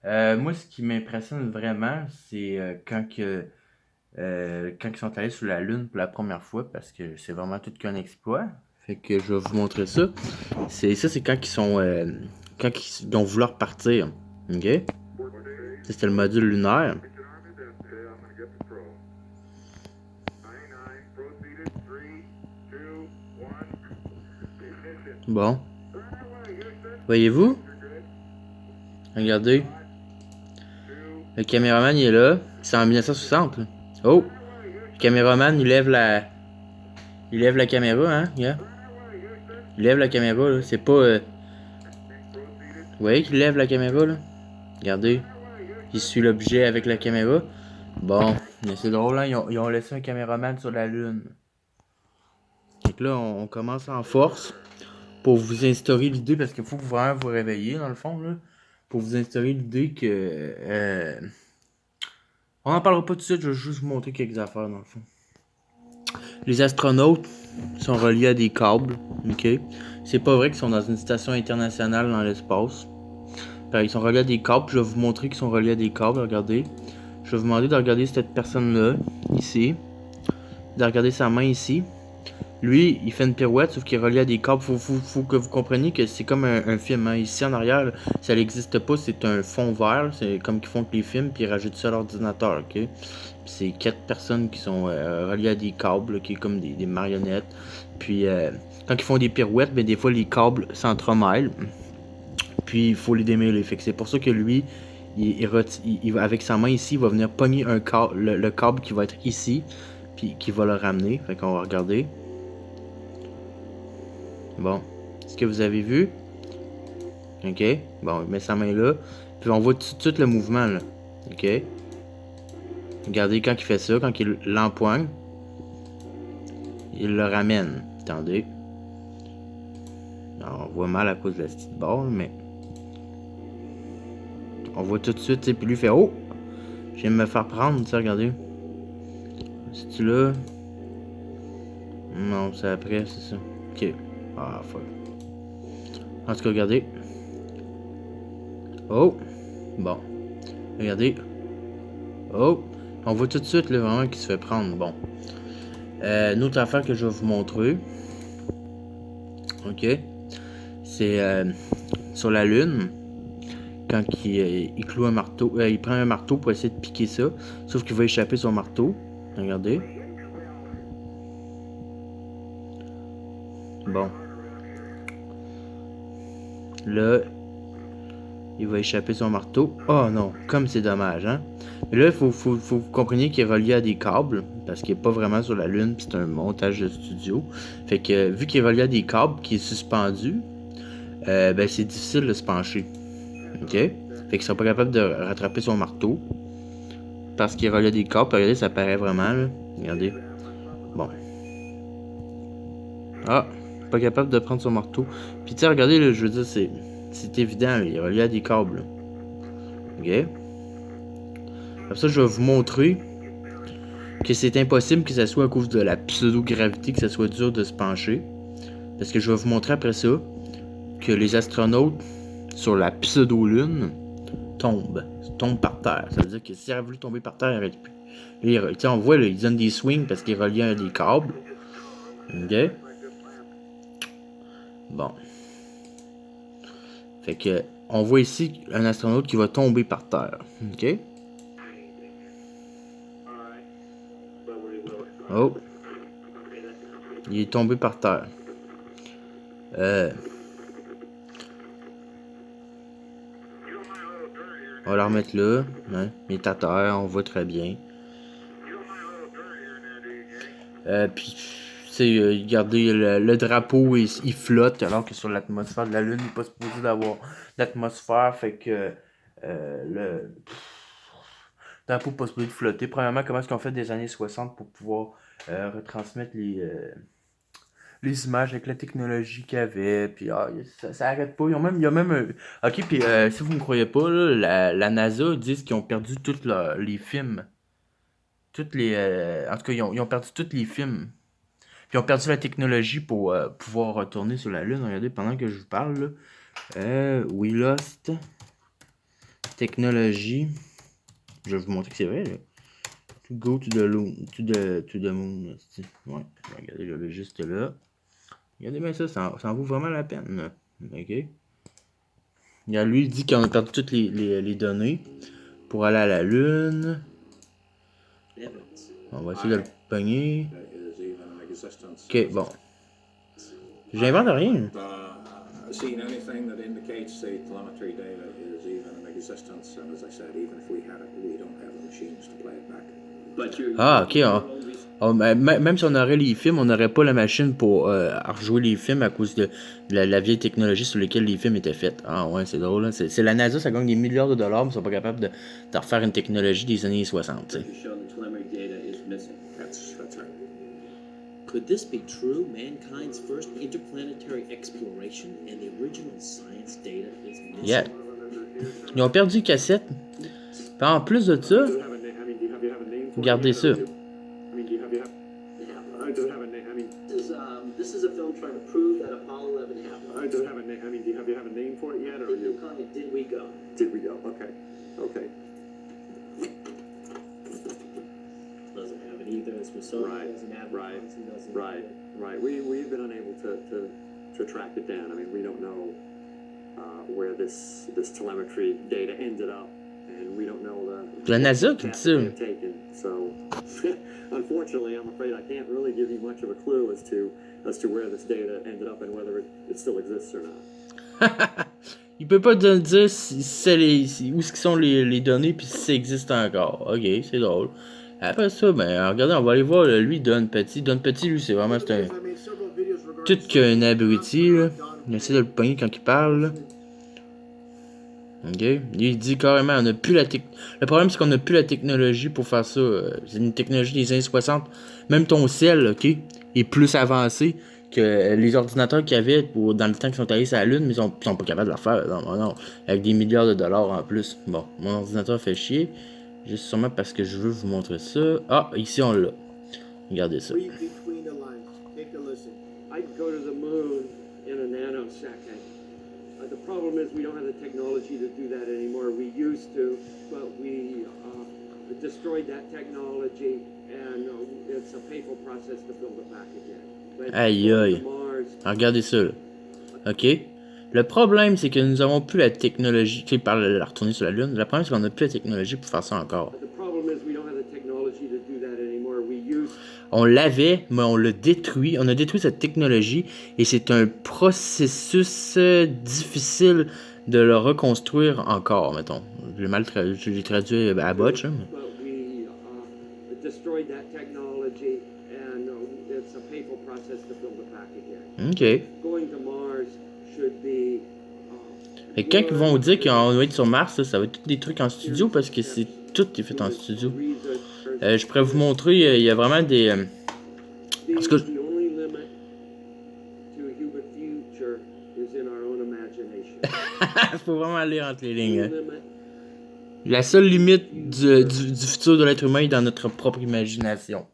Moi, ce qui m'impressionne vraiment, c'est quand ils sont allés sur la Lune pour la première fois, parce que c'est vraiment tout qu'un exploit. Fait que je vais vous montrer ça. C'est quand ils sont ils ont voulu repartir. Ok? Ça, c'était le module lunaire. Bon. Voyez-vous? Regardez. Le caméraman il est là. C'est en 1960. Là. Oh! Le caméraman il lève la caméra, hein? Yeah. Il lève la caméra, là. C'est pas. Vous voyez qu'il lève la caméra, là? Regardez. Il suit l'objet avec la caméra. Bon, mais c'est drôle, hein? Ils ont laissé un caméraman sur la Lune. Fait que là, on commence en force pour vous instaurer l'idée, parce qu'il faut vraiment vous réveiller, dans le fond, là. Pour vous instaurer l'idée que. On n'en parlera pas tout de suite, je vais juste vous montrer quelques affaires, dans le fond. Les astronautes sont reliés à des câbles, ok? C'est pas vrai qu'ils sont dans une station internationale dans l'espace. Ils sont reliés à des câbles, je vais vous montrer qu'ils sont reliés à des câbles, regardez. Je vais vous demander de regarder cette personne-là, ici. De regarder sa main ici. Lui, il fait une pirouette, sauf qu'il est relié à des câbles. Faut que vous compreniez que c'est comme un film. Hein. Ici, en arrière, ça n'existe pas, c'est un fond vert. C'est comme qu'ils font avec les films, puis ils rajoutent ça à l'ordinateur, ok? C'est 4 personnes qui sont reliées à des câbles, qui est comme des marionnettes. Puis, quand ils font des pirouettes, ben, des fois, les câbles s'entremêlent. Puis, il faut les démêler. Fait que c'est pour ça que lui, avec sa main ici, il va venir pogner le câble qui va être ici, puis qui va le ramener. Fait qu'on va regarder. Bon. Est-ce que vous avez vu? Ok. Bon, il met sa main là. Puis on voit tout de suite le mouvement là. Ok. Regardez quand il fait ça, quand il l'empoigne. Il le ramène. Attendez. Alors, on voit mal à cause de la petite barre, mais. On voit tout de suite, puis lui fait oh! Je viens de me faire prendre, ça, regardez. C'est-tu là? Non, c'est après, c'est ça. Ok. Ah, fuck. En tout cas, regardez. Oh! Bon. Regardez. Oh! On voit tout de suite, là, vraiment, qu'il se fait prendre. Bon. Une autre affaire que je vais vous montrer. Ok? C'est sur la Lune. Quand il cloue un marteau. Il prend un marteau pour essayer de piquer ça. Sauf qu'il va échapper son marteau. Regardez. Bon. Là, il va échapper son marteau. Oh non, comme c'est dommage, hein. Mais là, il faut que vous compreniez qu'il est relié à des câbles. Parce qu'il n'est pas vraiment sur la Lune, puis c'est un montage de studio. Fait que, vu qu'il est relié à des câbles, qui est suspendu, ben c'est difficile de se pencher. Ok? Fait qu'il sera pas capable de rattraper son marteau. Parce qu'il est relié à des câbles. Regardez, ça paraît vraiment, là. Regardez. Bon. Ah, pas capable de prendre son marteau. Puis tu sais, regardez, là, je veux dire, c'est évident, là, il est relié à des câbles. Là. Ok? Comme ça, je vais vous montrer que c'est impossible que ça soit à cause de la pseudo-gravité, que ça soit dur de se pencher. Parce que je vais vous montrer après ça que les astronautes sur la pseudo-lune tombent par terre. Ça veut dire que si elle a voulu tomber par terre, elle n'arrête plus. Là, on voit, là, ils donnent des swings parce qu'il est relié à des câbles. Ok? Bon. Fait que, on voit ici un astronaute qui va tomber par terre. Ok? Oh. Il est tombé par terre. On va la remettre là. Hein? Il est à terre, on voit très bien. Puis, regardez, le drapeau, il flotte, alors que sur l'atmosphère de la Lune, il n'est pas supposé d'avoir d'atmosphère. Fait que le drapeau n'est pas supposé de flotter. Premièrement, comment est-ce qu'on fait des années 60 pour pouvoir retransmettre les images avec la technologie qu'il y avait, puis ça arrête pas. Il y a même un... Ok, puis si vous me croyez pas, là, la NASA dit qu'ils ont perdu tous les films. Toutes les, en tout cas, ils ont perdu tous les films. Puis ils ont perdu la technologie pour pouvoir retourner sur la Lune. Regardez, pendant que je vous parle, là. We lost technologie. Je vais vous montrer que c'est vrai, là. To go to the moon. Ouais, regardez, je l'ai juste là. Regardez bien ça, ça en vaut vraiment la peine, là. OK? Regarde, lui, il dit qu'on a perdu toutes les données pour aller à la Lune. On va essayer de le pogner. OK, bon. J'invente rien. Seen anything that indicates the telemetry data is even in existence, and as I said, even if we had it, we don't have the machines to play it back. Ah, ok. Même si on aurait les films, on n'aurait pas la machine pour rejouer les films à cause de la vieille technologie sur laquelle les films étaient faits. Ah ouais, c'est drôle. Hein? C'est la NASA, ça gagne des milliards de dollars, mais ils sont pas capables de refaire une technologie des années 60. T'sais. That's right. Could this be true? Mankind's first interplanetary exploration and the original science data is missing. Yeah. Ils ont perdu cassette. Puis en plus de ça, regardez ça. This is a film trying to prove that Apollo 11 happened. Do you have a name for it yet, or They call it Did We Go? Did we go? Okay. Doesn't have it either. It's Smithsonian doesn't have it. Johnson doesn't have it. Right. We've been unable to track it down. I mean, we don't know where this telemetry data ended up, and we don't know La NASA qui dit ça. So, unfortunately, I'm afraid I can't really give you much of a clue as to where this data ended up and whether it still exists or not. Il peut pas te dire où sont les données puis si ça existe encore. Ok, c'est drôle. Après ça, ben regardez, on va aller voir lui, Don Petit. Don Petit, lui, c'est vraiment un tout qu'un abruti, là. Il essaie de le pogner quand il parle, là. Ok. Il dit carrément, on a plus le problème, c'est qu'on n'a plus la technologie pour faire ça. C'est une technologie des années 60. Même ton ciel, ok, est plus avancé que les ordinateurs qu'il y avait dans le temps qu'ils sont allés sur la Lune, mais ils sont pas capables de le faire. Non. Avec des milliards de dollars en plus. Bon, mon ordinateur fait chier. Juste sûrement parce que je veux vous montrer ça. Ah, ici on l'a. Regardez ça. Read between the lines. Take a listen. I could go to the moon in a nanosecond. The problem is we don't have the technology to do that anymore. We used to, but we destroyed that technology, and it's a painful process to build it back again. But Aïe aïe. Mars, Regardez ça là. Ok. Le problème, c'est que nous avons plus la technologie. Tu sais, par la retourner sur la Lune. Le problème, c'est qu'on n'a plus la technologie pour faire ça encore. the problem is we don't have the technology to do that anymore. We used On l'avait, mais on l'a détruit. On a détruit cette technologie et c'est un processus difficile de le reconstruire encore, mettons. Je l'ai traduit à botch. Hein. but we destroyed that technology, and it's a painful process to build it back again. Ok. Going to Mars should be Et quand ils vont dire qu'on va être sur Mars, là, ça va être tous des trucs en studio parce que c'est tout est fait en studio. Je pourrais vous montrer, il y a vraiment des... parce que... The only limit to a human future is in our own imagination. Faut vraiment lire entre les lignes. Hein. Limit La seule limite du futur de l'être humain est dans notre propre imagination.